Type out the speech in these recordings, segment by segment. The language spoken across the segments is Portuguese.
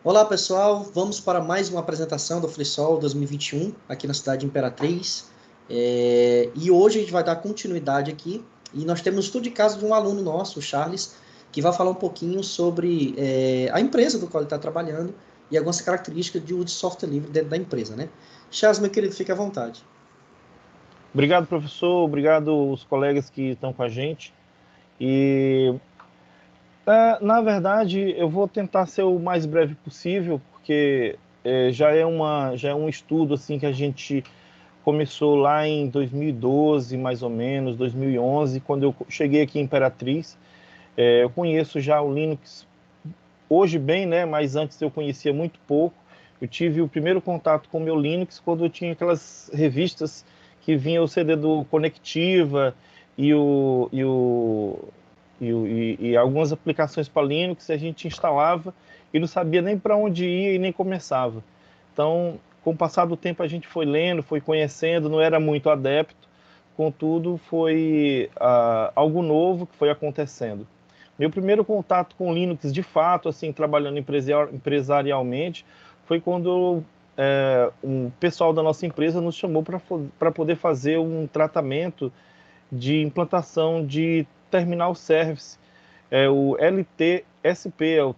Olá pessoal, vamos para mais uma apresentação do FreeSol 2021 aqui na cidade de Imperatriz. E hoje a gente vai dar continuidade aqui e nós temos estudo de caso de um aluno nosso, o Charles, que vai falar um pouquinho sobre a empresa do qual ele está trabalhando e algumas características de uso de software livre dentro da empresa, né? Charles, meu querido, fique à vontade. Obrigado, professor. Obrigado os colegas que estão com a gente. Na verdade, eu vou tentar ser o mais breve possível, porque já é um estudo assim que a gente começou lá em 2012, mais ou menos, 2011, quando eu cheguei aqui em Imperatriz. Eu conheço já o Linux hoje bem, né? Mas antes eu conhecia muito pouco. Eu tive o primeiro contato com o meu Linux quando eu tinha aquelas revistas que vinha o CD do Conectiva e, algumas aplicações para Linux, a gente instalava e não sabia nem para onde ia e nem começava. Então, com o passar do tempo, a gente foi lendo, foi conhecendo, não era muito adepto, contudo, foi algo novo que foi acontecendo. Meu primeiro contato com Linux, de fato, assim, trabalhando empresarialmente, foi quando um pessoal da nossa empresa nos chamou para poder fazer um tratamento de implantação de terminal service, o LTSP,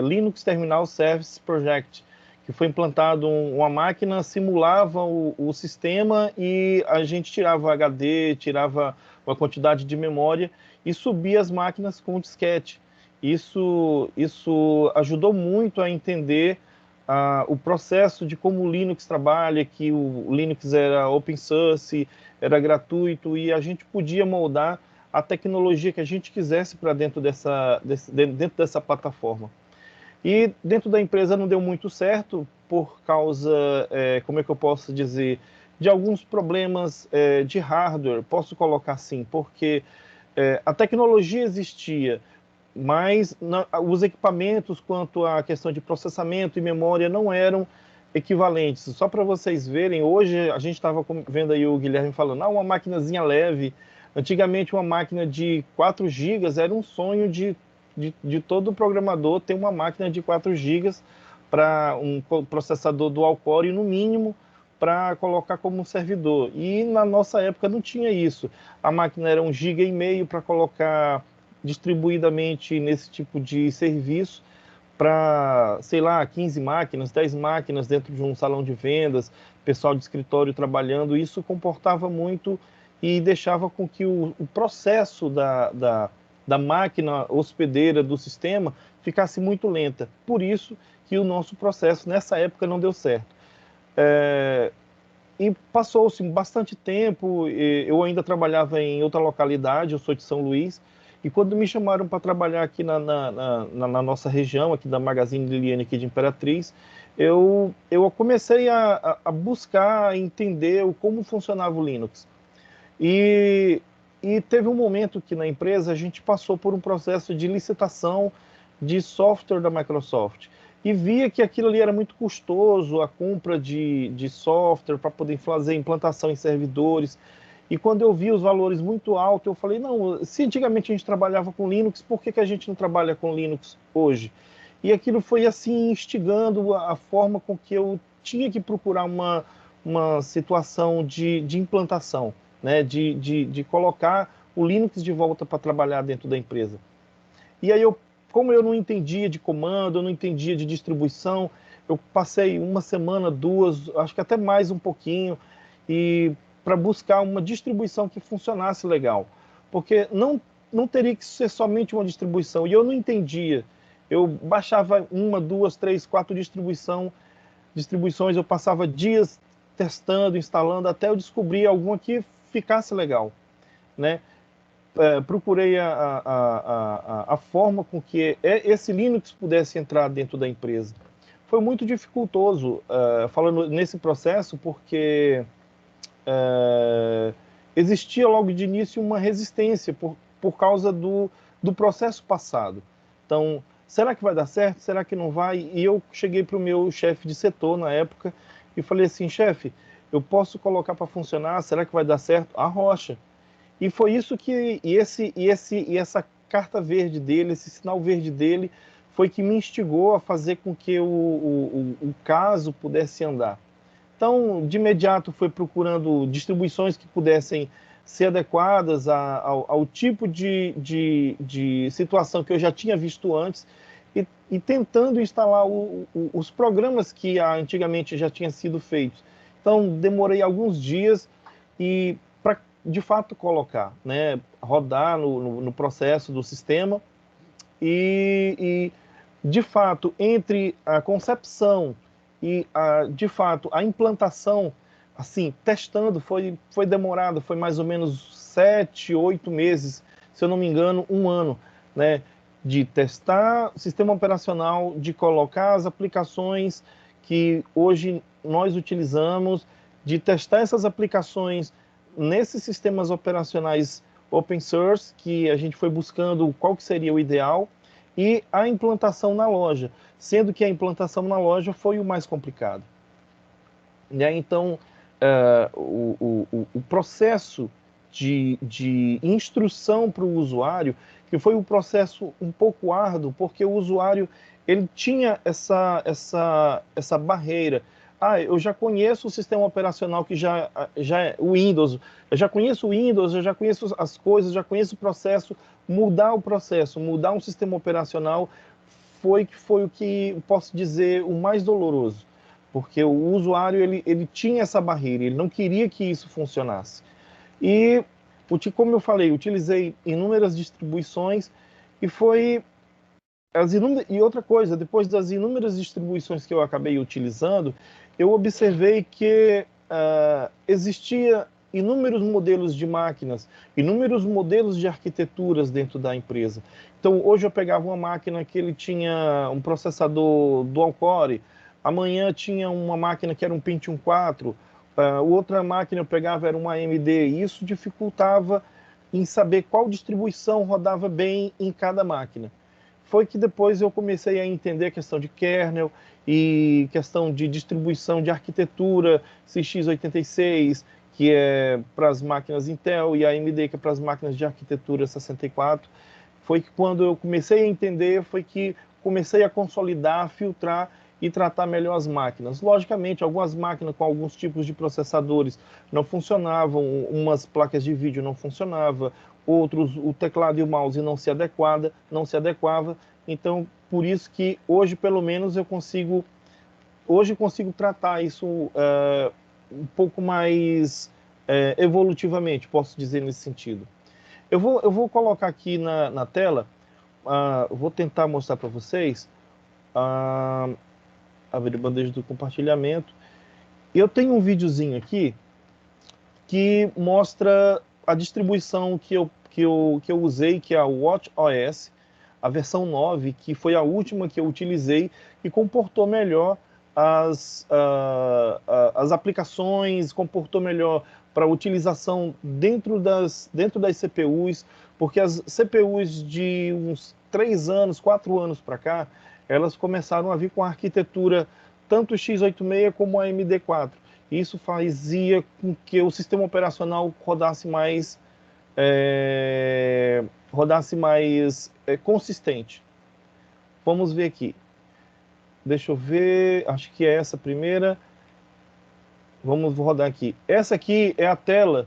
Linux Terminal Service Project, que foi implantado uma máquina, simulava o sistema e a gente tirava HD, tirava uma quantidade de memória e subia as máquinas com disquete. Isso ajudou muito a entender o processo de como o Linux trabalha, que o Linux era open source, era gratuito e a gente podia moldar a tecnologia que a gente quisesse para dentro dessa plataforma. E dentro da empresa não deu muito certo por causa, como é que eu posso dizer, de alguns problemas de hardware, posso colocar assim, porque a tecnologia existia, mas os equipamentos quanto à questão de processamento e memória não eram equivalentes. Só para vocês verem, hoje a gente estava vendo aí o Guilherme falando, uma maquinazinha leve. Antigamente uma máquina de 4 GB era um sonho de todo programador ter uma máquina de 4 GB para um processador dual core, no mínimo, para colocar como servidor. E na nossa época não tinha isso. A máquina era 1,5 GB para colocar distribuidamente nesse tipo de serviço para, sei lá, 15 máquinas, 10 máquinas dentro de um salão de vendas, pessoal de escritório trabalhando. Isso comportava muito e deixava com que o processo da máquina hospedeira do sistema ficasse muito lenta. Por isso que o nosso processo nessa época não deu certo. E passou-se bastante tempo, eu ainda trabalhava em outra localidade, eu sou de São Luís, e quando me chamaram para trabalhar aqui na nossa região, aqui da Magazine Liliane, aqui de Imperatriz, eu comecei a buscar entender como funcionava o Linux. E teve um momento que na empresa a gente passou por um processo de licitação de software da Microsoft e via que aquilo ali era muito custoso, a compra de software para poder fazer implantação em servidores. E quando eu vi os valores muito altos, eu falei, não, se antigamente a gente trabalhava com Linux, por que a gente não trabalha com Linux hoje? E aquilo foi assim, instigando a forma com que eu tinha que procurar uma situação de implantação, né, de colocar o Linux de volta para trabalhar dentro da empresa. E aí, como eu não entendia de comando, eu não entendia de distribuição, eu passei uma semana, duas, acho que até mais um pouquinho, e para buscar uma distribuição que funcionasse legal. Porque não teria que ser somente uma distribuição, e eu não entendia. Eu baixava uma, duas, três, quatro distribuições, eu passava dias testando, instalando, até eu descobrir alguma que ficasse legal, né? Procurei a forma com que esse Linux pudesse entrar dentro da empresa. Foi muito dificultoso, falando nesse processo, porque existia logo de início uma resistência por causa do processo passado. Então, será que vai dar certo? Será que não vai? E eu cheguei para o meu chefe de setor na época e falei assim, chefe, eu posso colocar para funcionar? Será que vai dar certo? Arrocha. E foi isso que essa carta verde dele, esse sinal verde dele, foi que me instigou a fazer com que o caso pudesse andar. Então, de imediato, foi procurando distribuições que pudessem ser adequadas ao tipo de situação que eu já tinha visto antes e tentando instalar os programas que antigamente já tinham sido feitos. Então, demorei alguns dias para, de fato, colocar, né, rodar no processo do sistema e, de fato, entre a concepção e, de fato, a implantação, assim, testando, foi demorado, foi mais ou menos 7, 8 meses, se eu não me engano, 1 ano, né, de testar o sistema operacional, de colocar as aplicações que hoje nós utilizamos, de testar essas aplicações nesses sistemas operacionais open source, que a gente foi buscando qual que seria o ideal, e a implantação na loja, sendo que a implantação na loja foi o mais complicado. Né? Então, o processo de instrução para o usuário, que foi um processo um pouco árduo, porque o usuário ele tinha essa barreira. Eu já conheço o sistema operacional que já é o Windows, eu já conheço o Windows, eu já conheço as coisas, já conheço o processo. Mudar o processo, mudar um sistema operacional foi o que posso dizer o mais doloroso, porque o usuário ele tinha essa barreira, ele não queria que isso funcionasse. E, como eu falei, utilizei inúmeras distribuições e e outra coisa, depois das inúmeras distribuições que eu acabei utilizando, eu observei que existia inúmeros modelos de máquinas, inúmeros modelos de arquiteturas dentro da empresa. Então, hoje eu pegava uma máquina que ele tinha um processador dual core, amanhã tinha uma máquina que era um Pentium 4, outra máquina eu pegava era uma AMD, e isso dificultava em saber qual distribuição rodava bem em cada máquina. Foi que depois eu comecei a entender a questão de kernel e questão de distribuição de arquitetura, x86, que é para as máquinas Intel, e a AMD, que é para as máquinas de arquitetura 64. Foi que quando eu comecei a entender, foi que comecei a consolidar, filtrar e tratar melhor as máquinas. Logicamente, algumas máquinas com alguns tipos de processadores não funcionavam, umas placas de vídeo não funcionavam, outros o teclado e o mouse não se adequava. Então, por isso que hoje, pelo menos, eu consigo tratar isso um pouco mais evolutivamente, posso dizer nesse sentido. Eu vou colocar aqui na tela, vou tentar mostrar para vocês, abrir a bandeja do compartilhamento. Eu tenho um videozinho aqui que mostra a distribuição que eu usei, que é a WatchOS, a versão 9, que foi a última que eu utilizei, que comportou melhor as aplicações, comportou melhor para utilização dentro das CPUs, porque as CPUs de uns 3 anos, 4 anos para cá, elas começaram a vir com a arquitetura tanto x86 como a AMD4. Isso fazia com que o sistema operacional rodasse mais consistente. Vamos ver aqui. Deixa eu ver, acho que é essa primeira. Vamos rodar aqui. Essa aqui é a tela.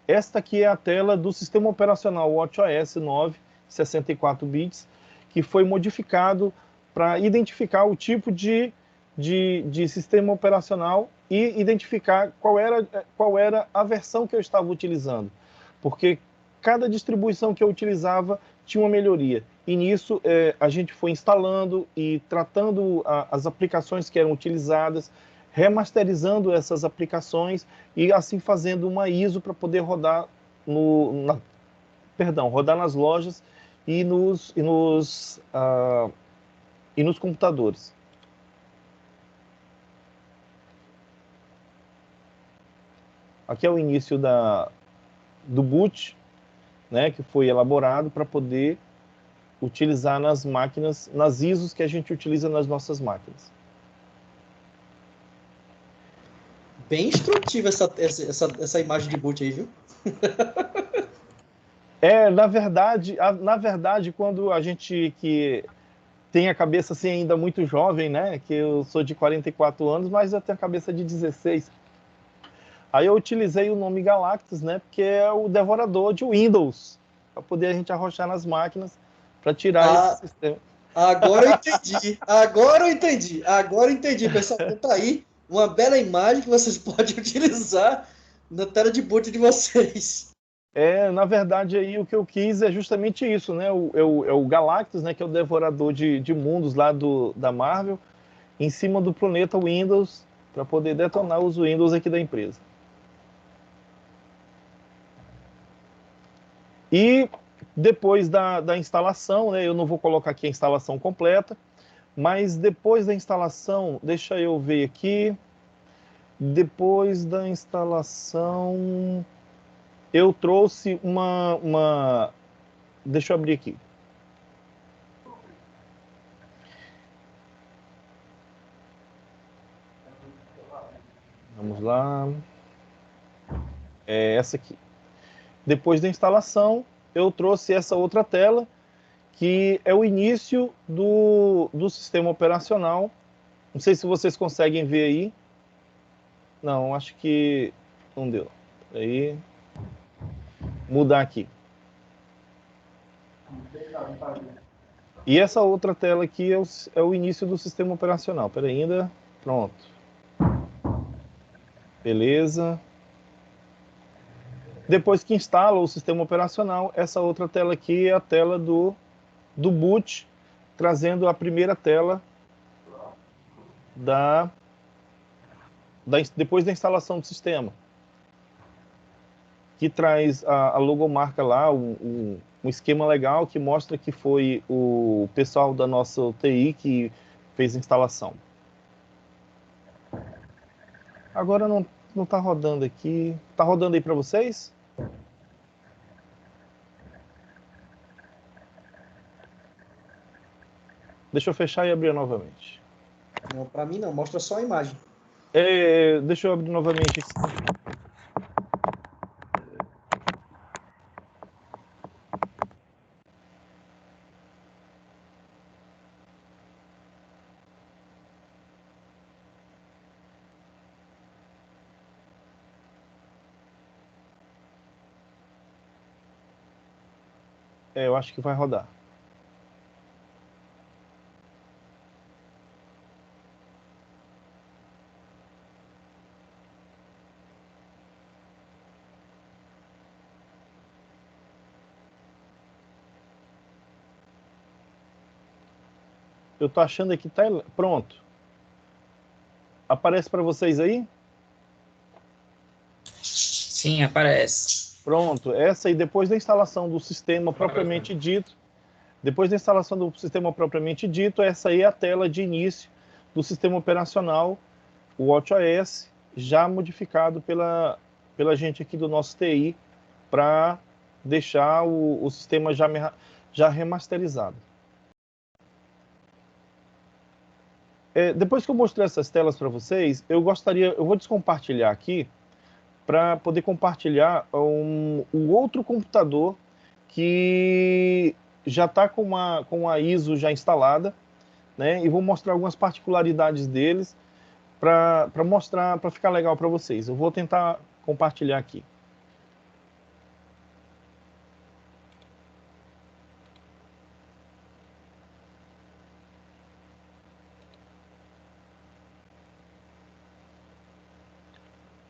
Esta aqui é a tela do sistema operacional WatchOS 9, 64 bits, que foi modificado para identificar o tipo de sistema operacional e identificar qual era a versão que eu estava utilizando. Porque cada distribuição que eu utilizava tinha uma melhoria. E nisso a gente foi instalando e tratando as aplicações que eram utilizadas, remasterizando essas aplicações e assim fazendo uma ISO para poder rodar rodar nas lojas e nos computadores. Aqui é o início do boot, né, que foi elaborado para poder utilizar nas máquinas, nas ISOs que a gente utiliza nas nossas máquinas. Bem instrutiva essa imagem de boot aí, viu? Na verdade, quando a gente que tem a cabeça assim ainda muito jovem, né? Que eu sou de 44 anos, mas eu tenho a cabeça de 16. Aí eu utilizei o nome Galactus, né? Porque é o devorador de Windows, para poder a gente arrochar nas máquinas para tirar esse Ah, sistema. agora eu entendi. Agora eu entendi. Agora eu entendi, pessoal. Então tá aí uma bela imagem que vocês podem utilizar na tela de boot de vocês. Na verdade, aí o que eu quis é justamente isso, né? É o Galactus, né? Que é o devorador de mundos lá da Marvel, em cima do planeta Windows, para poder detonar os Windows aqui da empresa. E depois da instalação, né? Eu não vou colocar aqui a instalação completa, mas depois da instalação, deixa eu ver aqui. Depois da instalação, eu trouxe deixa eu abrir aqui. Vamos lá. É essa aqui. Depois da instalação, eu trouxe essa outra tela, que é o início do sistema operacional. Não sei se vocês conseguem ver aí. Não, acho que não deu. Aí, mudar aqui. E essa outra tela aqui é o início do sistema operacional. Espera ainda. Pronto. Beleza. Depois que instala o sistema operacional, essa outra tela aqui é a tela do boot, trazendo a primeira tela depois da instalação do sistema, que traz a logomarca lá, um esquema legal que mostra que foi o pessoal da nossa TI que fez a instalação. Agora não está rodando aqui. Está rodando aí para vocês? Deixa eu fechar e abrir novamente. Não, para mim não, mostra só a imagem. Deixa eu abrir novamente aqui. Eu acho que vai rodar. Eu tô achando aqui, tá pronto. Aparece para vocês aí? Sim, aparece. Pronto, essa aí depois da instalação do sistema propriamente dito, essa aí é a tela de início do sistema operacional, o WatchOS, já modificado pela gente aqui do nosso TI, para deixar o sistema já remasterizado. Depois que eu mostrei essas telas para vocês, eu vou descompartilhar aqui, para poder compartilhar um outro computador que já está com a ISO já instalada, né? E vou mostrar algumas particularidades deles para mostrar, para ficar legal para vocês. Eu vou tentar compartilhar aqui.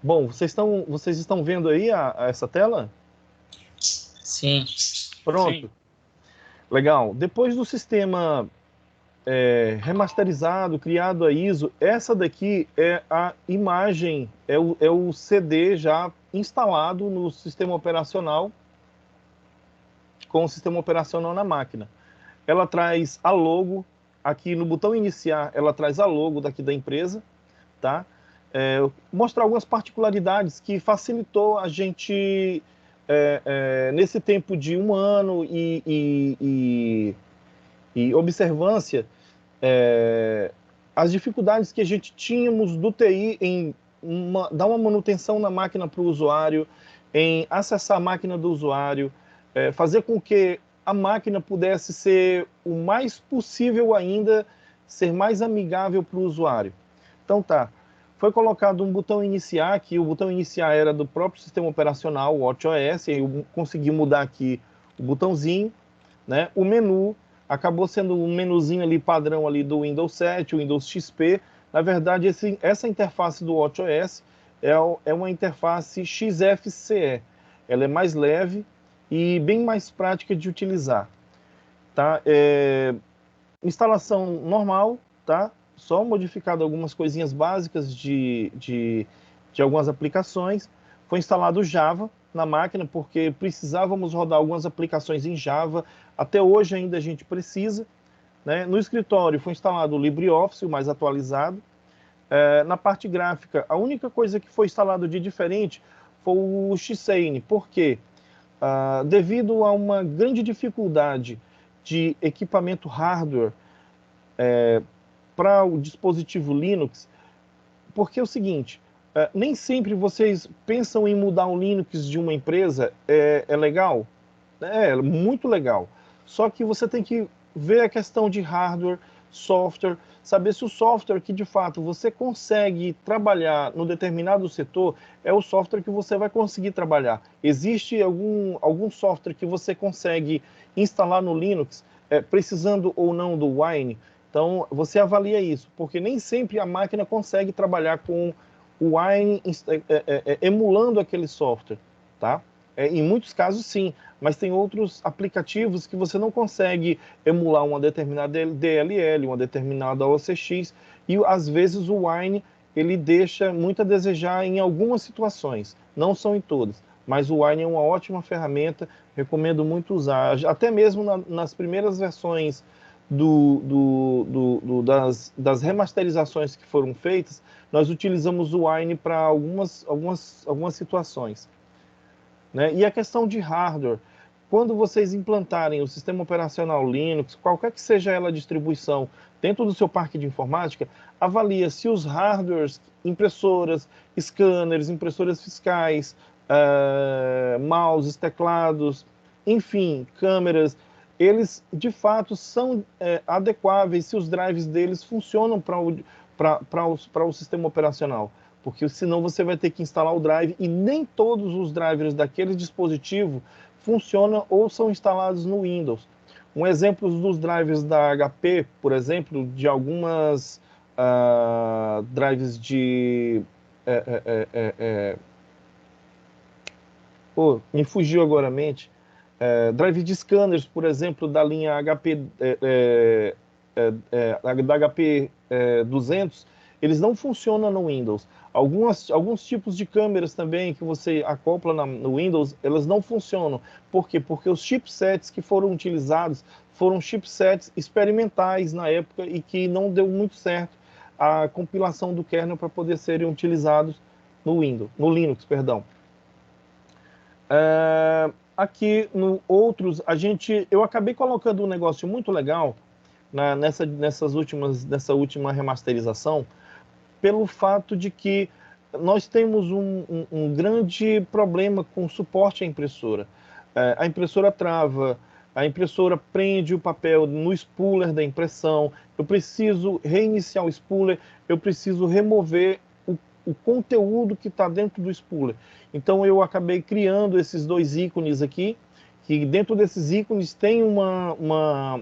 Bom, vocês estão vendo aí essa tela? Sim. Pronto. Sim. Legal. Depois do sistema remasterizado, criado a ISO, essa daqui é a imagem, é o CD já instalado no sistema operacional, com o sistema operacional na máquina. Ela traz a logo, aqui no botão iniciar, ela traz a logo daqui da empresa, tá? Mostrar algumas particularidades que facilitou a gente, nesse tempo de 1 ano e observância, as dificuldades que a gente tínhamos do TI em dar uma manutenção na máquina para o usuário, em acessar a máquina do usuário, fazer com que a máquina pudesse ser o mais possível ainda, ser mais amigável para o usuário. Então tá, foi colocado um botão iniciar, que o botão iniciar era do próprio sistema operacional, o WatchOS, e eu consegui mudar aqui o botãozinho, né? O menu acabou sendo um menuzinho ali padrão ali do Windows 7, o Windows XP. Na verdade, essa interface do WatchOS é uma interface XFCE. Ela é mais leve e bem mais prática de utilizar. Tá? Instalação normal, tá? Só modificado algumas coisinhas básicas de algumas aplicações. Foi instalado Java na máquina, porque precisávamos rodar algumas aplicações em Java. Até hoje ainda a gente precisa, né? No escritório foi instalado o LibreOffice, o mais atualizado. Na parte gráfica, a única coisa que foi instalado de diferente foi o Xane, porque devido a uma grande dificuldade de equipamento hardware para o dispositivo Linux, porque é o seguinte, nem sempre vocês pensam em mudar o Linux de uma empresa, é legal? É muito legal. Só que você tem que ver a questão de hardware, software, saber se o software que de fato você consegue trabalhar no determinado setor é o software que você vai conseguir trabalhar. Existe algum software que você consegue instalar no Linux, precisando ou não do Wine? Então, você avalia isso, porque nem sempre a máquina consegue trabalhar com o Wine emulando aquele software, tá? Em muitos casos, sim, mas tem outros aplicativos que você não consegue emular uma determinada DLL, uma determinada OCX, e às vezes o Wine ele deixa muito a desejar em algumas situações, não são em todas, mas o Wine é uma ótima ferramenta, recomendo muito usar, até mesmo nas primeiras versões das remasterizações que foram feitas, nós utilizamos o Wine para algumas situações. Né? E a questão de hardware, quando vocês implantarem o sistema operacional Linux, qualquer que seja ela a distribuição, dentro do seu parque de informática, avalia se os hardwares, impressoras, scanners, impressoras fiscais, mouses, teclados, enfim, câmeras, eles de fato são adequáveis, se os drives deles funcionam para o sistema operacional. Porque senão você vai ter que instalar o drive e nem todos os drivers daquele dispositivo funcionam ou são instalados no Windows. Um exemplo dos drivers da HP, por exemplo, de algumas drives de... me fugiu agora a mente. Drive de scanners, por exemplo, da linha HP, da HP 200, eles não funcionam no Windows. Alguns tipos de câmeras também que você acopla no Windows, elas não funcionam. Por quê? Porque os chipsets que foram utilizados foram chipsets experimentais na época e que não deu muito certo a compilação do kernel para poder serem utilizados no Linux, perdão. Aqui no outros, eu acabei colocando um negócio muito legal nessa última remasterização, pelo fato de que nós temos um grande problema com suporte à impressora. A impressora trava, a impressora prende o papel no spooler da impressão, eu preciso reiniciar o spooler, eu preciso remover o conteúdo que está dentro do spooler. Então eu acabei criando esses dois ícones aqui, que dentro desses ícones tem um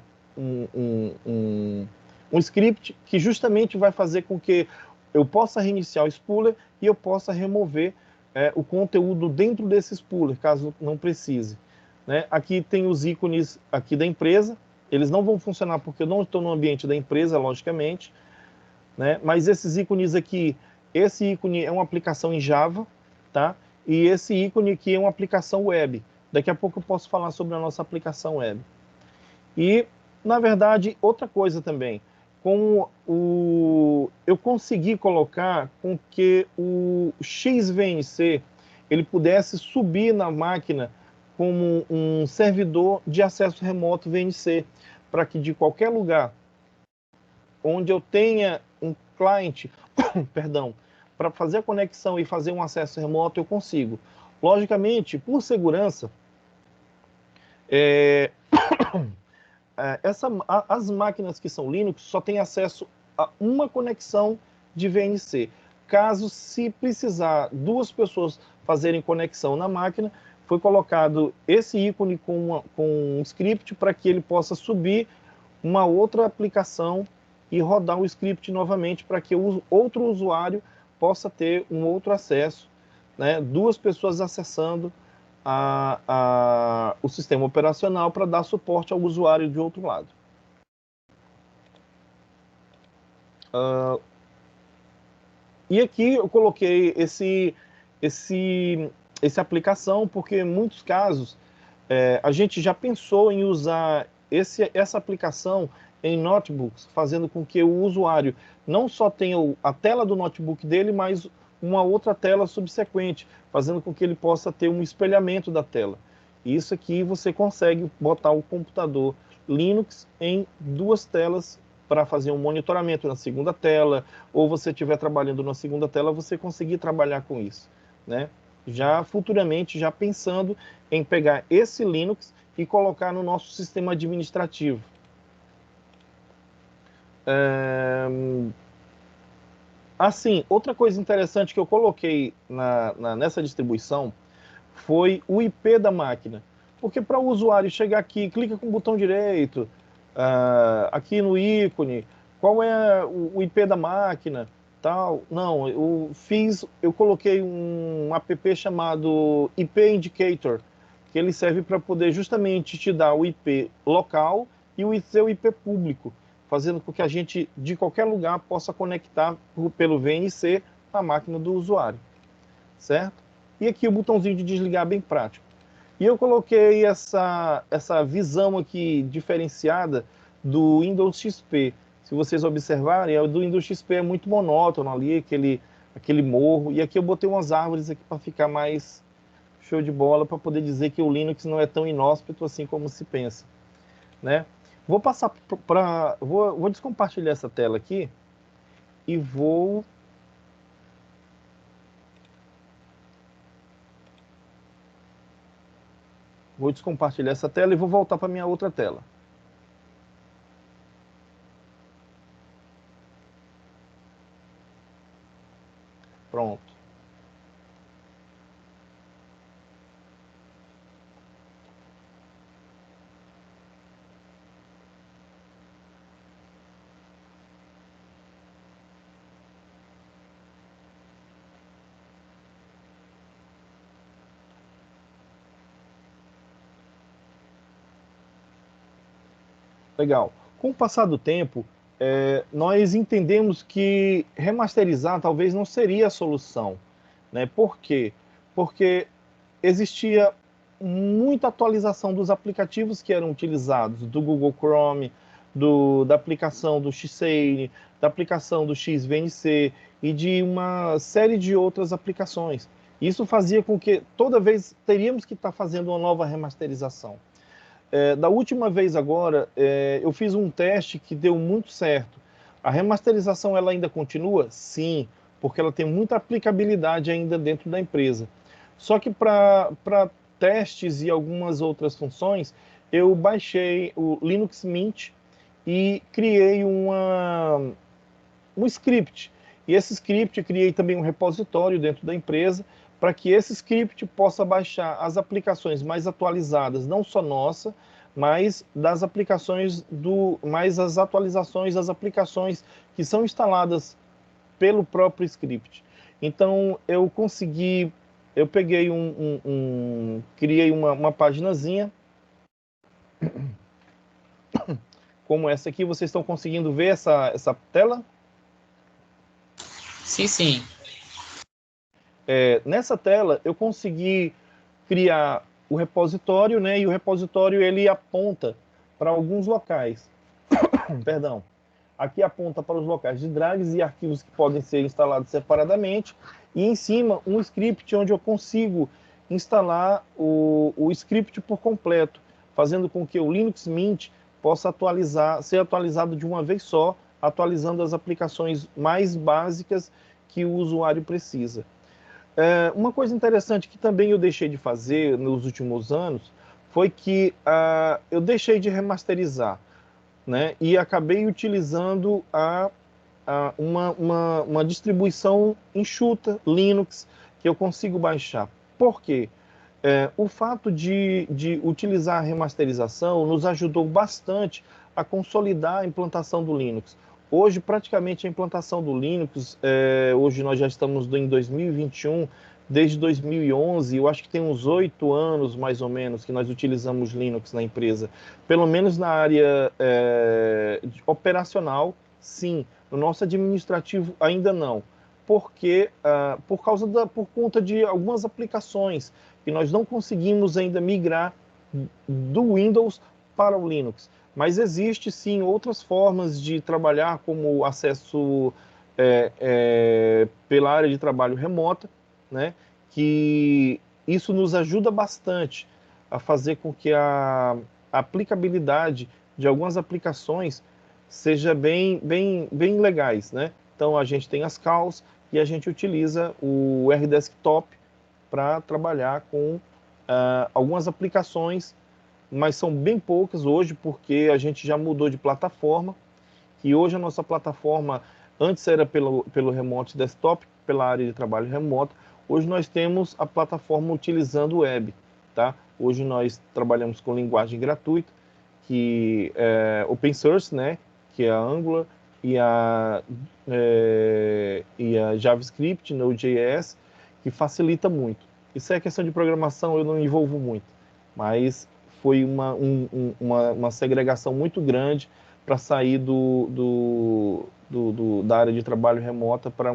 script que justamente vai fazer com que eu possa reiniciar o spooler e eu possa remover o conteúdo dentro desse spooler, caso não precise. Né? Aqui tem os ícones aqui da empresa, eles não vão funcionar porque eu não estou no ambiente da empresa, logicamente, né? Mas esses ícones aqui, esse ícone é uma aplicação em Java, tá? E esse ícone aqui é uma aplicação web. Daqui a pouco eu posso falar sobre a nossa aplicação web. E, na verdade, outra coisa também, eu consegui colocar com que o XVNC ele pudesse subir na máquina como um servidor de acesso remoto VNC, para que de qualquer lugar onde eu tenha um cliente, perdão, para fazer a conexão e fazer um acesso remoto, eu consigo. Logicamente, por segurança, As máquinas que são Linux só têm acesso a uma conexão de VNC. Caso se precisar duas pessoas fazerem conexão na máquina, foi colocado esse ícone com um script para que ele possa subir uma outra aplicação e rodar o script novamente para que o outro usuário possa ter um outro acesso, né? Duas pessoas acessando o sistema operacional para dar suporte ao usuário de outro lado. E aqui eu coloquei essa aplicação porque em muitos casos a gente já pensou em usar essa aplicação em notebooks, fazendo com que o usuário não só tenha a tela do notebook dele, mas uma outra tela subsequente, fazendo com que ele possa ter um espelhamento da tela. Isso aqui você consegue botar o computador Linux em duas telas para fazer um monitoramento na segunda tela, ou você estiver trabalhando na segunda tela, você conseguir trabalhar com isso, né? Já futuramente, já pensando em pegar esse Linux e colocar no nosso sistema administrativo. Assim, outra coisa interessante que eu coloquei nessa distribuição foi o IP da máquina. Porque para o usuário chegar aqui, clica com o botão direito, aqui no ícone, qual é o IP da máquina, tal. Não, eu coloquei um app chamado IP Indicator, que ele serve para poder justamente te dar o IP local e o seu IP público, fazendo com que a gente, de qualquer lugar, possa conectar pelo VNC a máquina do usuário, certo? E aqui o botãozinho de desligar bem prático. E eu coloquei essa visão aqui diferenciada do Windows XP. Se vocês observarem, o do Windows XP é muito monótono ali, aquele morro. E aqui eu botei umas árvores aqui para ficar mais show de bola, para poder dizer que o Linux não é tão inóspito assim como se pensa, né? Vou passar vou descompartilhar essa tela aqui e vou descompartilhar essa tela e vou voltar para minha outra tela. Pronto. Legal. Com o passar do tempo, nós entendemos que remasterizar talvez não seria a solução, né? Por quê? Porque existia muita atualização dos aplicativos que eram utilizados, do Google Chrome, da aplicação do Xane, da aplicação do XVNC e de uma série de outras aplicações. Isso fazia com que toda vez teríamos que estar fazendo uma nova remasterização. Da última vez agora, eu fiz um teste que deu muito certo. A remasterização ela ainda continua? Sim, porque ela tem muita aplicabilidade ainda dentro da empresa. Só que para testes e algumas outras funções, eu baixei o Linux Mint e criei um script. E esse script, criei também um repositório dentro da empresa, para que esse script possa baixar as aplicações mais atualizadas, não só nossa, mas das aplicações mais as atualizações das aplicações que são instaladas pelo próprio script. Então eu peguei criei uma paginazinha como essa aqui. Vocês estão conseguindo ver essa tela? Sim, sim. Nessa tela eu consegui criar o repositório, né? E o repositório ele aponta para alguns locais. Perdão. Aqui aponta para os locais de drags e arquivos que podem ser instalados separadamente. E em cima um script onde eu consigo instalar o script por completo, fazendo com que o Linux Mint possa ser atualizado de uma vez só, atualizando as aplicações mais básicas que o usuário precisa. Uma coisa interessante que também eu deixei de fazer nos últimos anos foi que eu deixei de remasterizar, né? E acabei utilizando uma distribuição enxuta, Linux, que eu consigo baixar. Por quê? O fato de utilizar a remasterização nos ajudou bastante a consolidar a implantação do Linux. Hoje, praticamente, a implantação do Linux, hoje nós já estamos em 2021, desde 2011, eu acho que tem uns 8 anos, mais ou menos, que nós utilizamos Linux na empresa. Pelo menos na área operacional, sim. No nosso administrativo, ainda não. Porque, por conta de algumas aplicações que nós não conseguimos ainda migrar do Windows para o Linux. Mas existe, sim, outras formas de trabalhar, como acesso pela área de trabalho remota, né? Que isso nos ajuda bastante a fazer com que a aplicabilidade de algumas aplicações seja bem legais, né? Então, a gente tem as calls e a gente utiliza o RDesktop para trabalhar com algumas aplicações, mas são bem poucas hoje, porque a gente já mudou de plataforma, e hoje a nossa plataforma, antes era pelo Remote Desktop, pela área de trabalho remoto, hoje nós temos a plataforma utilizando o web, tá? Hoje nós trabalhamos com linguagem gratuita, que é open source, né? Que é a Angular e a JavaScript, Node.js, que facilita muito. Isso é questão de programação, eu não me envolvo muito, mas foi uma segregação muito grande para sair da área de trabalho remota para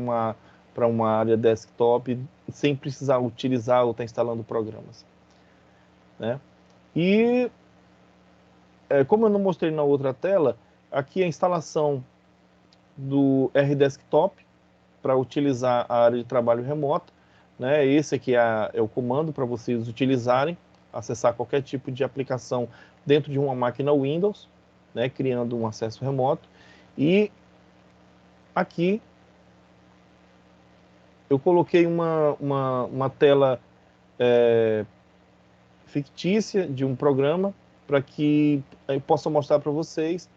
uma área desktop, sem precisar utilizar ou estar instalando programas, né? E, como eu não mostrei na outra tela, aqui a instalação do RDesktop para utilizar a área de trabalho remoto, né? Esse aqui é o comando para vocês utilizarem, acessar qualquer tipo de aplicação dentro de uma máquina Windows, né? Criando um acesso remoto. E aqui eu coloquei uma tela fictícia de um programa para que eu possa mostrar para vocês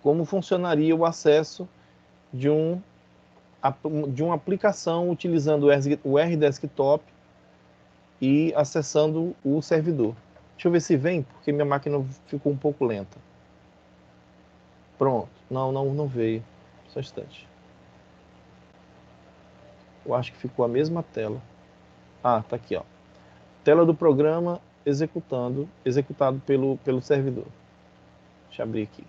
como funcionaria o acesso de uma aplicação utilizando o RDesktop e acessando o servidor. Deixa eu ver se vem, porque minha máquina ficou um pouco lenta. Pronto. Não veio. Só um instante. Eu acho que ficou a mesma tela. Ah, tá aqui, ó. Tela do programa executado pelo servidor. Deixa eu abrir aqui.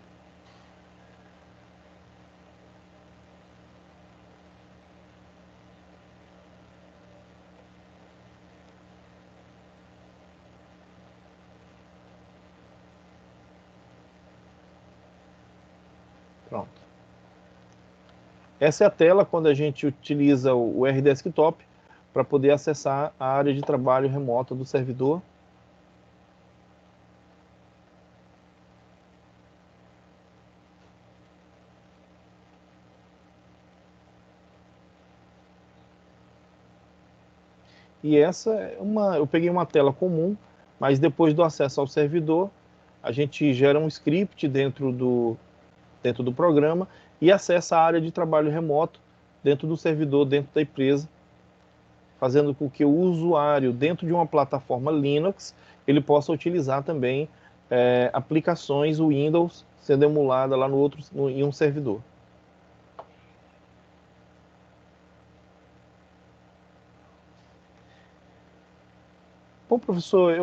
Pronto. Essa é a tela quando a gente utiliza o RDesktop para poder acessar a área de trabalho remota do servidor. E essa eu peguei uma tela comum, mas depois do acesso ao servidor, a gente gera um script dentro do programa e acessa a área de trabalho remoto dentro do servidor, dentro da empresa, fazendo com que o usuário, dentro de uma plataforma Linux, ele possa utilizar também aplicações Windows sendo emulada lá em um servidor. Bom, professor,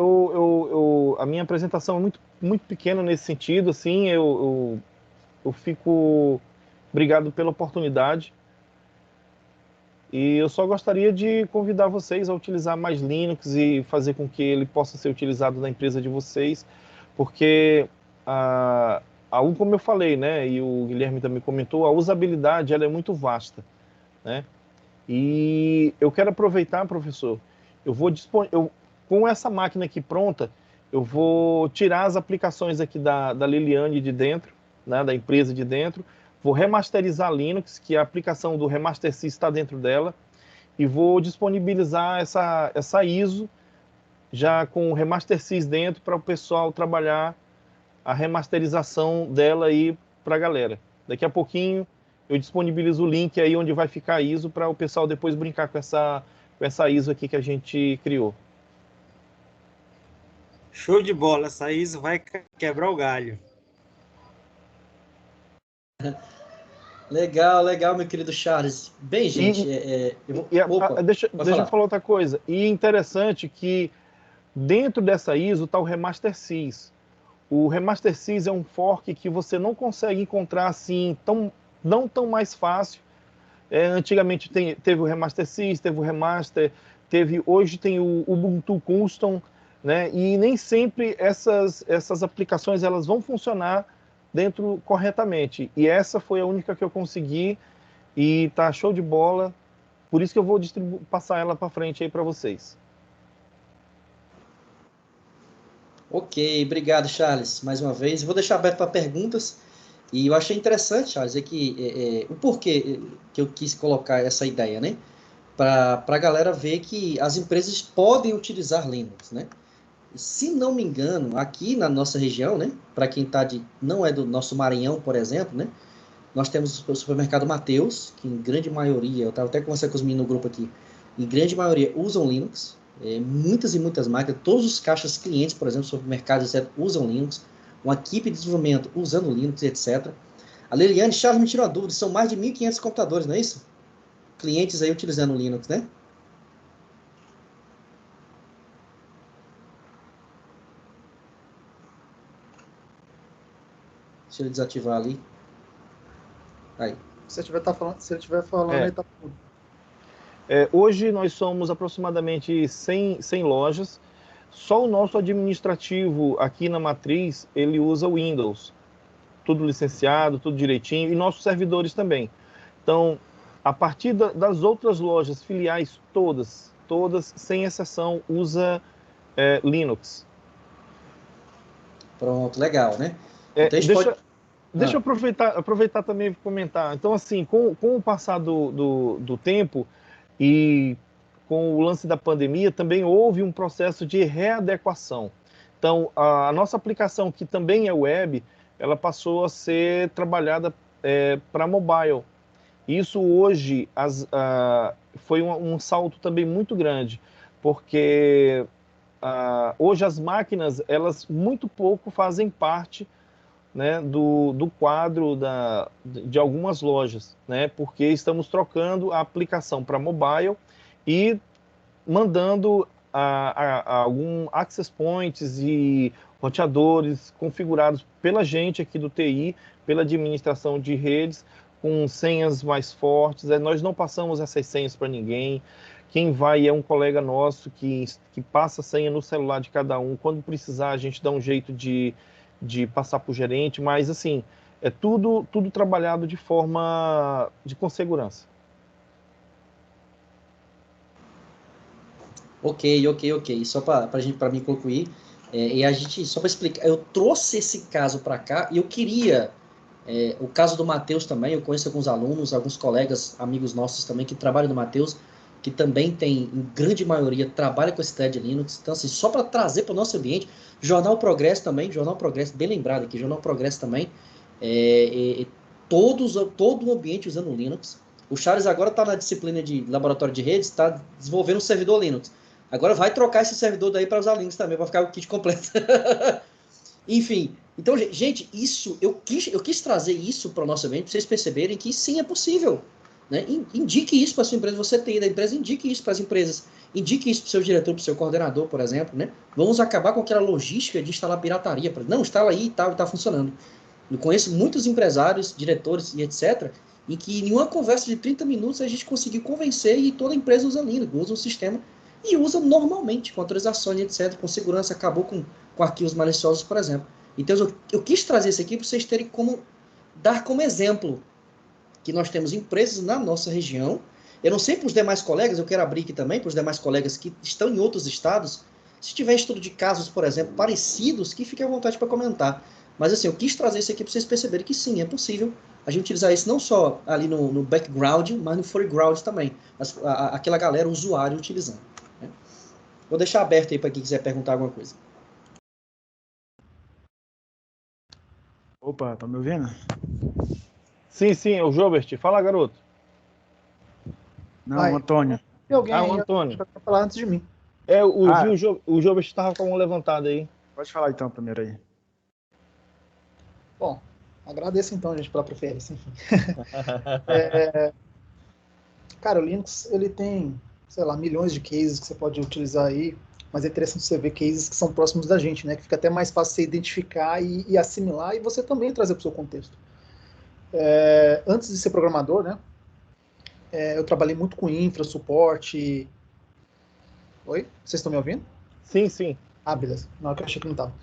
a minha apresentação é muito pequena nesse sentido, assim, eu fico obrigado pela oportunidade e eu só gostaria de convidar vocês a utilizar mais Linux e fazer com que ele possa ser utilizado na empresa de vocês, porque, como eu falei, né, e o Guilherme também comentou, a usabilidade ela é muito vasta, né? E eu quero aproveitar, professor, com essa máquina aqui pronta, eu vou tirar as aplicações aqui da Liliane de dentro, né, da empresa de dentro, vou remasterizar Linux, que a aplicação do RemasterC está dentro dela, e vou disponibilizar essa ISO já com o Remaster Sys dentro para o pessoal trabalhar a remasterização dela aí para a galera. Daqui a pouquinho eu disponibilizo o link aí onde vai ficar a ISO para o pessoal depois brincar com essa ISO aqui que a gente criou. Show de bola, essa ISO vai quebrar o galho. Legal, legal, meu querido Charles. Bem, gente, deixa eu falar outra coisa. E interessante que dentro dessa ISO está o Remaster Sys. O Remaster Sys é um fork que você não consegue encontrar assim, não tão mais fácil. Antigamente teve o Remaster Sys, teve o Remaster, hoje tem o Ubuntu Custom, né? E nem sempre essas aplicações elas vão funcionar dentro corretamente. E essa foi a única que eu consegui e tá show de bola. Por isso que eu vou passar ela para frente aí para vocês. Ok, obrigado, Charles, mais uma vez. Vou deixar aberto para perguntas. E eu achei interessante, Charles, o porquê que eu quis colocar essa ideia, né? Para a galera ver que as empresas podem utilizar Linux, né? Se não me engano, aqui na nossa região, né? Para quem não é do nosso Maranhão, por exemplo, né? Nós temos o supermercado Mateus, que em grande maioria, eu estava até conversando com os meninos no grupo aqui, em grande maioria usam Linux. Muitas e muitas marcas, todos os caixas clientes, por exemplo, supermercados, etc., usam Linux, uma equipe de desenvolvimento usando Linux, etc. A Liliane, Charles, me tirou uma dúvida, são mais de 1.500 computadores, não é isso? Clientes aí utilizando o Linux, né? Deixa eu desativar ali. Aí. Se ele estiver falando, ele tá tudo. Hoje nós somos aproximadamente 100 lojas. Só o nosso administrativo aqui na matriz, ele usa o Windows. Tudo licenciado, tudo direitinho. E nossos servidores também. Então, a partir das outras lojas, filiais todas, sem exceção, usa Linux. Pronto, legal, né? Então, deixa eu aproveitar também e comentar. Então, assim, com o passar do tempo e com o lance da pandemia, também houve um processo de readequação. Então, a nossa aplicação, que também é web, ela passou a ser trabalhada para mobile. Isso hoje foi um salto também muito grande, porque hoje as máquinas, elas muito pouco fazem parte, né, do quadro de algumas lojas, né, porque estamos trocando a aplicação para mobile e mandando algum access points e roteadores configurados pela gente aqui do TI, pela administração de redes, com senhas mais fortes. Nós não passamos essas senhas para ninguém. Quem vai é um colega nosso que passa a senha no celular de cada um. Quando precisar, a gente dá um jeito de passar para o gerente, mas assim, é tudo trabalhado com segurança. Ok. Só para mim concluir, só para explicar, eu trouxe esse caso para cá e eu queria, o caso do Mateus também, eu conheço alguns alunos, alguns colegas, amigos nossos também que trabalham no Mateus, que também tem, em grande maioria, trabalha com esse ideia de Linux. Então, assim, só para trazer para o nosso ambiente, Jornal Progresso também, Jornal Progresso, bem lembrado aqui, Jornal Progresso também, todo o ambiente usando Linux. O Charles agora está na disciplina de laboratório de redes, está desenvolvendo um servidor Linux. Agora vai trocar esse servidor daí para usar Linux também, para ficar o kit completo. Enfim, então, gente, eu quis trazer isso para o nosso ambiente, para vocês perceberem que sim, é possível. Né? Indique isso para a sua empresa, você tem da empresa, indique isso para as empresas, indique isso para o seu diretor, para o seu coordenador, por exemplo. Né? Vamos acabar com aquela logística de instalar pirataria. Não, instala aí e tal, e está funcionando. Eu conheço muitos empresários, diretores e etc., em que em uma conversa de 30 minutos a gente conseguiu convencer e toda a empresa usa Linux, usa o sistema e usa normalmente, com autorizações, etc., com segurança, acabou com arquivos maliciosos, por exemplo. Então, eu quis trazer isso aqui para vocês terem dar como exemplo que nós temos empresas na nossa região. Eu não sei para os demais colegas, eu quero abrir aqui também para os demais colegas que estão em outros estados, se tiver estudo de casos, por exemplo, parecidos, que fiquem à vontade para comentar. Mas assim, eu quis trazer isso aqui para vocês perceberem que sim, é possível a gente utilizar isso não só ali no background, mas no foreground também. Aquela galera, o usuário, utilizando. Né? Vou deixar aberto aí para quem quiser perguntar alguma coisa. Opa, tá me ouvindo? Sim, o Jobert. Fala, garoto. Não, Ai. Antônio. Tem alguém aí, o Antônio. acho que vai falar antes de mim. O Jobert estava com a mão levantada aí. Pode falar então primeiro aí. Bom, agradeço então, gente, pela preferência, enfim. Cara, o Linux, ele tem, sei lá, milhões de cases que você pode utilizar aí, mas é interessante você ver cases que são próximos da gente, né? Que fica até mais fácil você identificar e assimilar, e você também trazer para o seu contexto. Antes de ser programador, né? Eu trabalhei muito com infra, suporte. Oi? Vocês estão me ouvindo? Sim. Ah, beleza. Não, é que eu achei que não estava.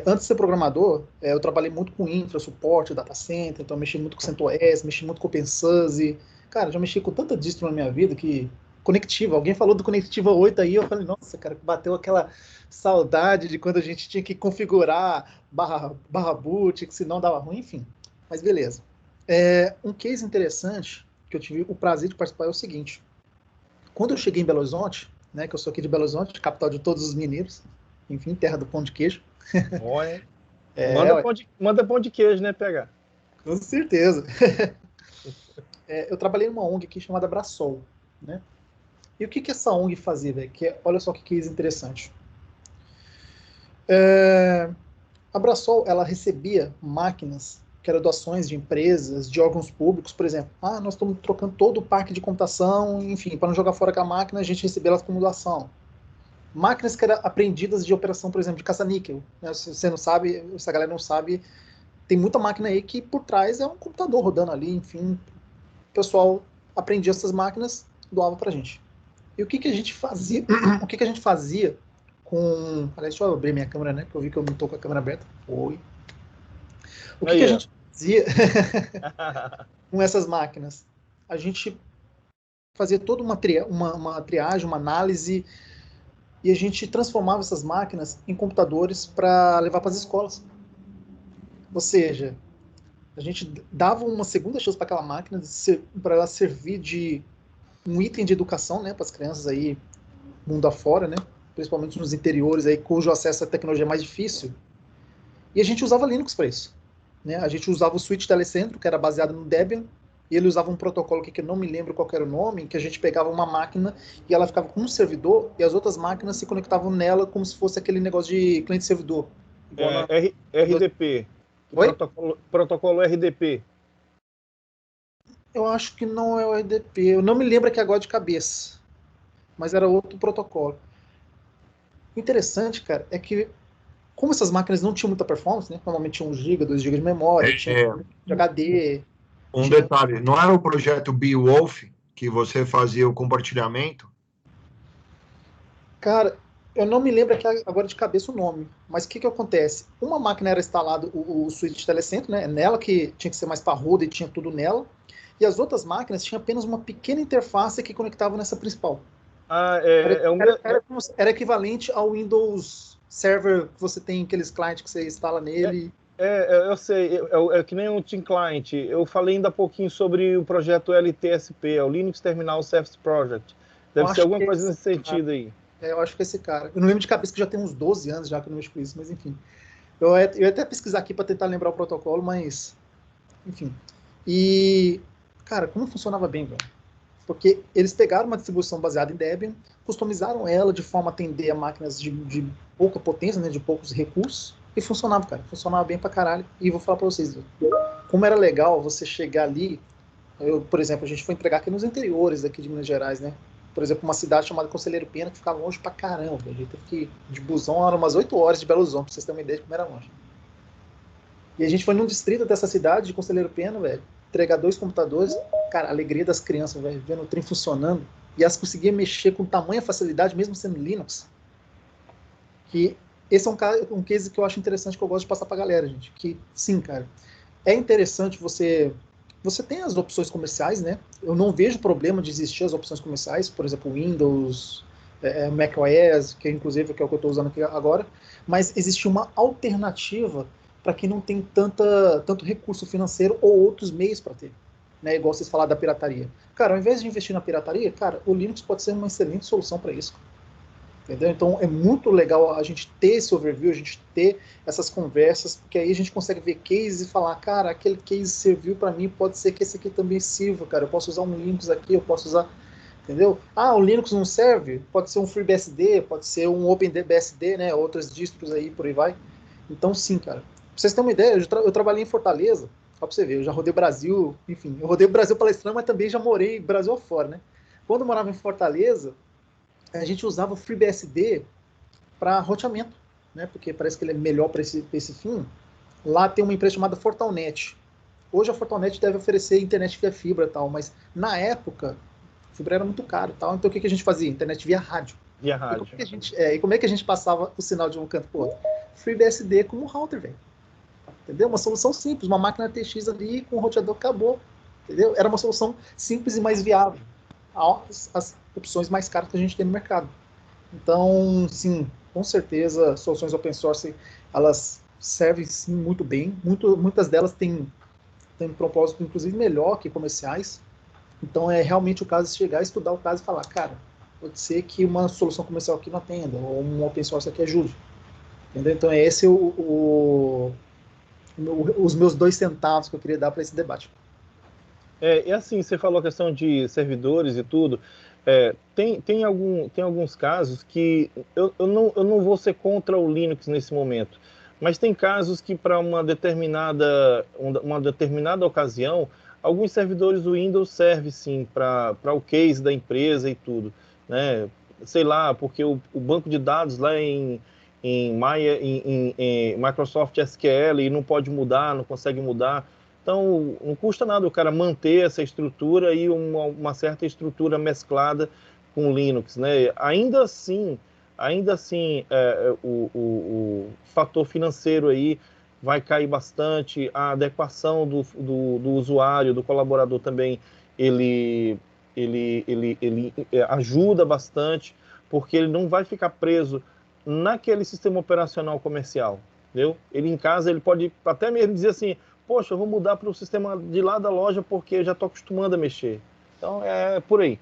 Antes de ser programador, eu trabalhei muito com infra, suporte, data center, então eu mexi muito com CentOS, mexi muito com OpenSUSE. Cara, já mexi com tanta distro na minha vida que... Conectiva, alguém falou do Conectiva 8 aí, eu falei, nossa, cara, bateu aquela saudade de quando a gente tinha que configurar barra boot, que senão dava ruim, enfim. Mas beleza. Um case interessante que eu tive o prazer de participar é o seguinte. Quando eu cheguei em Belo Horizonte, né, que eu sou aqui de Belo Horizonte, capital de todos os mineiros, enfim, terra do pão de queijo. Olha. Ué, Manda pão de queijo, né, PH? com certeza. Eu trabalhei numa ONG aqui chamada Brasol, né? E o que essa ONG fazia, velho? Olha só que case interessante. A Brasol, ela recebia máquinas que eram doações de empresas, de órgãos públicos, por exemplo. Nós estamos trocando todo o parque de computação, enfim, para não jogar fora com a máquina, a gente recebia elas como doação. Máquinas que eram apreendidas de operação, por exemplo, de caça-níquel. Né? Se você não sabe, se a galera não sabe, tem muita máquina aí que por trás é um computador rodando ali, enfim. O pessoal apreendia essas máquinas, doava pra gente. E o que a gente fazia? O que a gente fazia com... Aliás, deixa eu abrir minha câmera, né? Que eu vi que eu não estou com a câmera aberta. Oi. O que a gente fazia com essas máquinas? A gente fazia toda uma triagem, uma análise, e a gente transformava essas máquinas em computadores para levar para as escolas. Ou seja, a gente dava uma segunda chance para aquela máquina, para ela servir de um item de educação, né, para as crianças aí, mundo afora, né, principalmente nos interiores aí, cujo acesso à tecnologia é mais difícil. E a gente usava Linux para isso. Né? A gente usava o Switch Telecentro, que era baseado no Debian, e ele usava um protocolo que eu não me lembro qual era o nome, que a gente pegava uma máquina e ela ficava com um servidor, e as outras máquinas se conectavam nela como se fosse aquele negócio de cliente-servidor. RDP. Oi? Protocolo RDP. Eu acho que não é o RDP. Eu não me lembro aqui agora de cabeça. Mas era outro protocolo. O interessante, cara, é que como essas máquinas não tinham muita performance, né? Normalmente tinha 1 GB, 2 GB de memória, tinha de HD. Detalhe, não era o projeto Beowulf que você fazia o compartilhamento? Cara, eu não me lembro aqui agora de cabeça o nome, mas o que acontece? Uma máquina era instalado o switch telecentro, né? Nela que tinha que ser mais parruda e tinha tudo nela, e as outras máquinas tinham apenas uma pequena interface que conectava nessa principal. Era equivalente ao Windows Server que você tem, aqueles clientes que você instala nele. Eu sei, é que nem um Team Client. Eu falei ainda há pouquinho sobre o projeto LTSP, o Linux Terminal Service Project. Deve ser alguma coisa nesse sentido aí. Eu acho que esse cara. Eu não lembro de cabeça, que já tem uns 12 anos já que eu não mexo com isso, mas enfim. Eu ia até pesquisar aqui para tentar lembrar o protocolo, mas. Enfim. E. Cara, como funcionava bem, velho? Porque eles pegaram uma distribuição baseada em Debian, customizaram ela de forma a atender a máquinas de pouca potência, né, de poucos recursos, e funcionava, cara. Funcionava bem pra caralho. E vou falar pra vocês, como era legal você chegar ali. Por exemplo, a gente foi entregar aqui nos interiores daqui de Minas Gerais, né? Por exemplo, uma cidade chamada Conselheiro Pena, que ficava longe pra caramba. A gente teve que ir de busão, eram umas 8 horas de Belo Horizonte, pra vocês terem uma ideia de como era longe. E a gente foi num distrito dessa cidade, de Conselheiro Pena, velho, entregar 2 computadores. Cara, a alegria das crianças, velho, vendo o trem funcionando. E elas conseguiam mexer com tamanha facilidade, mesmo sendo Linux. Que esse é um case que eu acho interessante, que eu gosto de passar pra galera, gente. Que, sim, cara, é interessante você tem as opções comerciais, né? Eu não vejo problema de existir as opções comerciais, por exemplo, Windows, macOS, que inclusive que é o que eu estou usando aqui agora, mas existe uma alternativa para quem não tem tanto recurso financeiro ou outros meios para ter. Né? Igual vocês falaram da pirataria. Cara, ao invés de investir na pirataria, cara, o Linux pode ser uma excelente solução para isso. Entendeu? Então é muito legal a gente ter esse overview, a gente ter essas conversas, porque aí a gente consegue ver cases e falar, cara, aquele case serviu para mim, pode ser que esse aqui também sirva, cara, eu posso usar um Linux aqui, eu posso usar, entendeu? Ah, o Linux não serve? Pode ser um FreeBSD, pode ser um OpenBSD, né, outras distros aí, por aí vai. Então sim, cara. Pra vocês terem uma ideia, eu trabalhei em Fortaleza, só pra você ver, eu já rodei o Brasil, enfim, eu rodei o Brasil palestrando, mas também já morei Brasil afora, né? Quando eu morava em Fortaleza, a gente usava o FreeBSD para roteamento, né? Porque parece que ele é melhor para esse fim. Lá tem uma empresa chamada Fortalnet. Hoje a Fortalnet deve oferecer internet via fibra e tal, mas na época a fibra era muito caro, tal. Então o que a gente fazia? Internet via rádio. Via rádio. E como é que a gente passava o sinal de um canto para o outro? FreeBSD como router, velho. Entendeu? Uma solução simples, uma máquina TX ali com o roteador, acabou. Entendeu? Era uma solução simples e mais viável. As opções mais caras que a gente tem no mercado. Então, sim, com certeza, soluções open source, elas servem sim muito bem. Muitas delas têm um propósito, inclusive, melhor que comerciais. Então, é realmente o caso de chegar, estudar o caso e falar, cara, pode ser que uma solução comercial aqui não atenda, ou um open source aqui ajude. Entendeu? Então, esse os meus 2 centavos que eu queria dar para esse debate. E assim, você falou a questão de servidores e tudo. Tem alguns casos que eu não vou ser contra o Linux nesse momento, mas tem casos que para uma determinada ocasião, alguns servidores do Windows servem sim para o case da empresa e tudo, né? Sei lá, porque o banco de dados lá em Microsoft SQL e não pode mudar, não consegue mudar. Então, não custa nada o cara manter essa estrutura e uma certa estrutura mesclada com Linux, né? Ainda assim, o fator financeiro aí vai cair bastante, a adequação do usuário, do colaborador também, ele ajuda bastante, porque ele não vai ficar preso naquele sistema operacional comercial, entendeu? Ele em casa, ele pode até mesmo dizer assim, poxa, eu vou mudar para o sistema de lá da loja porque eu já estou acostumando a mexer. Então, é por aí.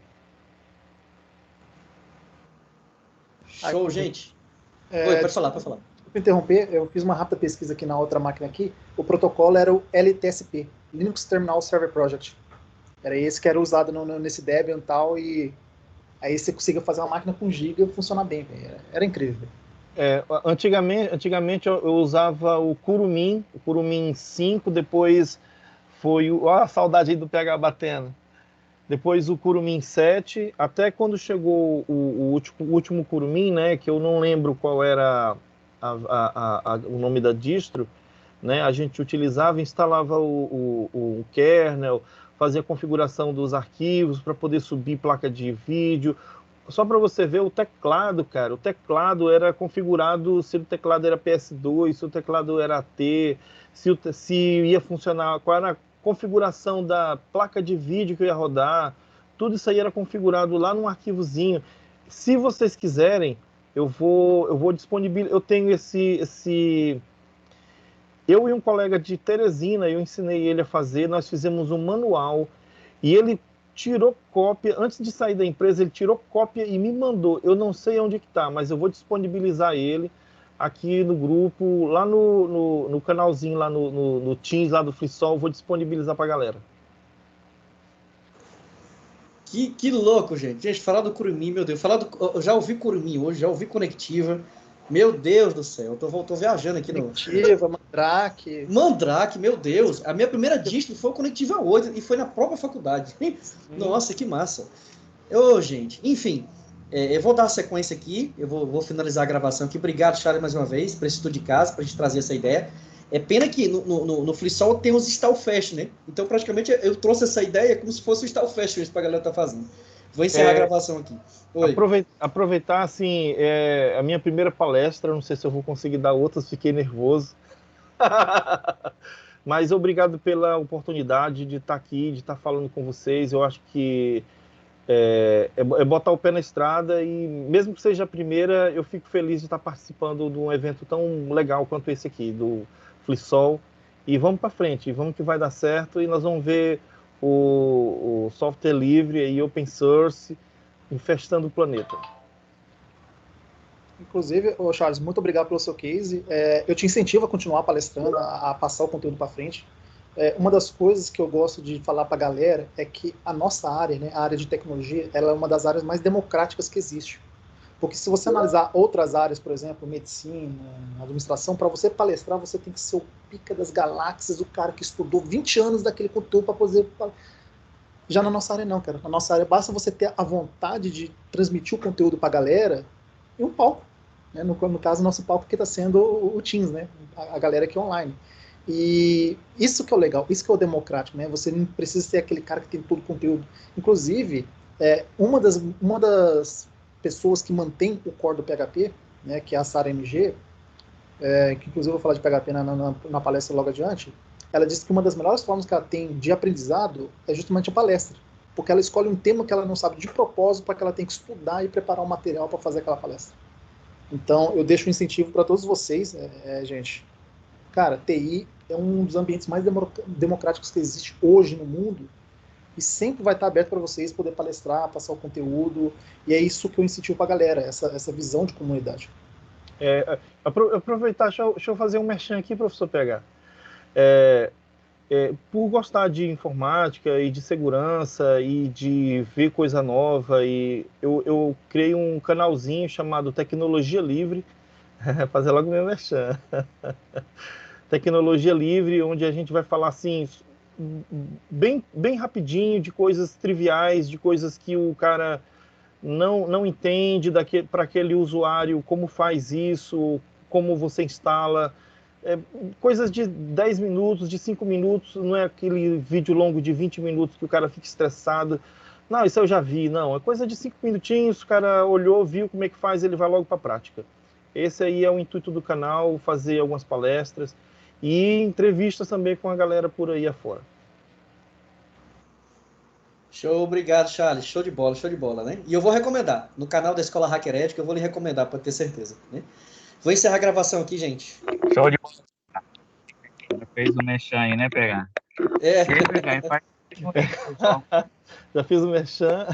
Show, gente. Oi, pode falar. Desculpa interromper, eu fiz uma rápida pesquisa aqui na outra máquina aqui. O protocolo era o LTSP, Linux Terminal Server Project. Era esse que era usado nesse Debian e tal, e aí você conseguia fazer uma máquina com giga funcionar bem. Era incrível. Antigamente eu usava o Kurumin 5, depois foi a saudade aí do PH batendo. Depois o Kurumin 7, até quando chegou o último Kurumin, né, que eu não lembro qual era o nome da distro, né, a gente utilizava, instalava o kernel, fazia a configuração dos arquivos para poder subir placa de vídeo. Só para você ver o teclado, cara, o teclado era configurado se o teclado era PS2, se o teclado era AT, se ia funcionar, qual era a configuração da placa de vídeo que eu ia rodar, tudo isso aí era configurado lá num arquivozinho. Se vocês quiserem, eu vou disponibilizar, eu tenho eu e um colega de Teresina, eu ensinei ele a fazer, nós fizemos um manual, e ele tirou cópia, antes de sair da empresa, ele tirou cópia e me mandou. Eu não sei onde que tá, mas eu vou disponibilizar ele aqui no grupo, lá no canalzinho, lá no Teams, lá do FreeSol, vou disponibilizar pra galera. Que louco, gente. Gente, falar do Kurumin, meu Deus. Eu já ouvi Kurumin hoje, já ouvi Conectiva. Meu Deus do céu, eu tô viajando aqui. Conectiva, Mandrake. Mandrake, meu Deus. A minha primeira distro foi o Conectiva 8 e foi na própria faculdade. Nossa, que massa. Gente, enfim, eu vou dar a sequência aqui, eu vou finalizar a gravação aqui. Obrigado, Charlie, mais uma vez, por esse estudo de casa, para a gente trazer essa ideia. É pena que no FreeSol tem os Installfest, né? Então, praticamente, eu trouxe essa ideia como se fosse o Installfest para a galera tá fazendo. Vou encerrar a gravação aqui. Oi. Aproveitar, assim, a minha primeira palestra, não sei se eu vou conseguir dar outras, fiquei nervoso. Mas obrigado pela oportunidade de estar aqui, de estar falando com vocês. Eu acho que é botar o pé na estrada e, mesmo que seja a primeira, eu fico feliz de estar participando de um evento tão legal quanto esse aqui, do FreeSol. E vamos para frente, vamos que vai dar certo e nós vamos ver o software livre e open source infestando o planeta. Inclusive, ô Charles, muito obrigado pelo seu case. Eu te incentivo a continuar palestrando, a passar o conteúdo para frente. Uma das coisas que eu gosto de falar para a galera é que a nossa área, né, a área de tecnologia, ela é uma das áreas mais democráticas que existe. Porque se você analisar outras áreas, por exemplo, medicina, administração, para você palestrar, você tem que ser o pica das galáxias, o cara que estudou 20 anos daquele conteúdo para poder... Já na nossa área não, cara. Na nossa área basta você ter a vontade de transmitir o conteúdo para a galera e um palco. Né? No caso, nosso palco que está sendo o Teams, né? A galera aqui online. E isso que é o legal, isso que é o democrático, né? Você não precisa ser aquele cara que tem todo o conteúdo. Inclusive, uma das pessoas que mantém o core do PHP, né, que é a Sara MG, que inclusive eu vou falar de PHP na palestra logo adiante, ela disse que uma das melhores formas que ela tem de aprendizado é justamente a palestra, porque ela escolhe um tema que ela não sabe de propósito para que ela tenha que estudar e preparar o material para fazer aquela palestra. Então, eu deixo um incentivo para todos vocês, gente. Cara, TI é um dos ambientes mais democráticos que existe hoje no mundo e sempre vai estar aberto para vocês poder palestrar, passar o conteúdo, e é isso que eu incentivo para a galera, essa visão de comunidade. Aproveitar, deixa eu fazer um merchan aqui, professor PH. Por gostar de informática e de segurança e de ver coisa nova, e eu criei um canalzinho chamado Tecnologia Livre, fazer logo meu merchan. Tecnologia Livre, onde a gente vai falar assim, bem rapidinho, de coisas triviais, de coisas que o cara não entende para aquele usuário, como faz isso, como você instala, coisas de 10 minutos, de 5 minutos, não é aquele vídeo longo de 20 minutos que o cara fica estressado. Não, isso eu já vi, não, é coisa de 5 minutinhos, o cara olhou, viu como é que faz, ele vai logo para a prática. Esse aí é o intuito do canal, fazer algumas palestras e entrevistas também com a galera por aí afora. Show, obrigado, Charles. Show de bola, né? E eu vou recomendar. No canal da Escola Hacker Ética, eu vou lhe recomendar, para ter certeza. Né? Vou encerrar a gravação aqui, gente. Show de bola. Fez o merchan aí, né, PH? Já fiz o merchan.